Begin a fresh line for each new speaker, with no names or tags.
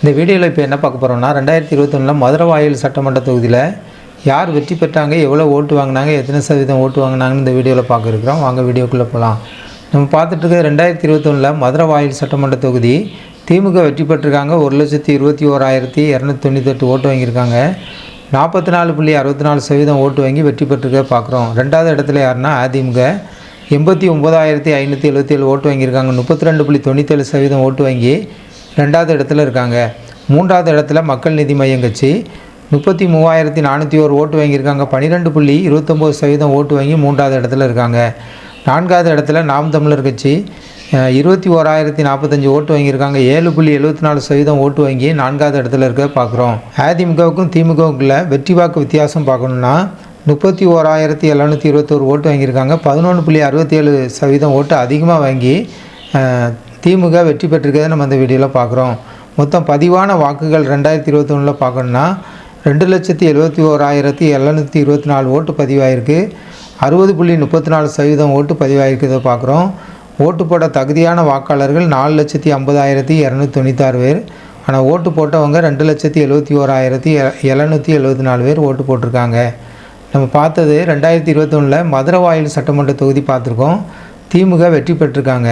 இந்த வீடியோவில் இப்போ என்ன பார்க்க போகிறோம்னா 2021 மதுரவாயல் சட்டமன்ற தொகுதியில் யார் வெற்றி பெற்றாங்க, எவ்வளோ ஓட்டு வாங்கினாங்க, எத்தனை சதவீதம் ஓட்டு வாங்கினாங்கன்னு இந்த வீடியோவில் பார்க்க இருக்கிறோம். வாங்க வீடியோக்குள்ளே போகலாம். நம்ம பார்த்துட்டு இருக்க 2021 மதுரவாயல் சட்டமன்ற தொகுதி திமுக வெற்றி பெற்றிருக்காங்க. 1,21,298 ஓட்டு வாங்கியிருக்காங்க. 44.64% ஓட்டு வாங்கி வெற்றி பெற்றிருக்க பார்க்குறோம். ரெண்டாவது இடத்துல யாருன்னா அதிமுக 89,577 ஓட்டு வாங்கியிருக்காங்க. 32.97% ஓட்டு வாங்கி ரெண்டாவது இடத்துல இருக்காங்க. மூன்றாவது இடத்துல மக்கள் நீதி மையம் கட்சி 33,401 ஓட்டு வாங்கியிருக்காங்க. 12.29% ஓட்டு வாங்கி மூன்றாவது இடத்துல இருக்காங்க. நான்காவது இடத்துல நாம் தமிழர் கட்சி 21,045 ஓட்டு வாங்கியிருக்காங்க. 7.74% ஓட்டு வாங்கி நான்காவது இடத்துல இருக்க பார்க்குறோம். அதிமுகவுக்கும் திமுகவுக்குள்ள வெற்றி வாக்கு வித்தியாசம் பார்க்கணுன்னா 31,721 ஓட்டு வாங்கியிருக்காங்க. 11.67% ஓட்டு அதிகமாக வாங்கி திமுக வெற்றி பெற்றிருக்கிறத நம்ம அந்த வீடியோவில் பார்க்குறோம். மொத்தம் பதிவான வாக்குகள் 2021 பார்க்கணுன்னா 2,71,724 ஓட்டு பதிவாயிருக்கு. 60.34% ஓட்டு பதிவாயிருக்கிறத பார்க்குறோம். ஓட்டு போட தகுதியான வாக்காளர்கள் 4,50,296 பேர். ஆனால் ஓட்டு போட்டவங்க 2,71,774 பேர் ஓட்டு போட்டிருக்காங்க. நம்ம பார்த்தது 2021 மதுரவாயல் சட்டமன்ற தொகுதி பார்த்துருக்கோம். திமுக வெற்றி பெற்றிருக்காங்க.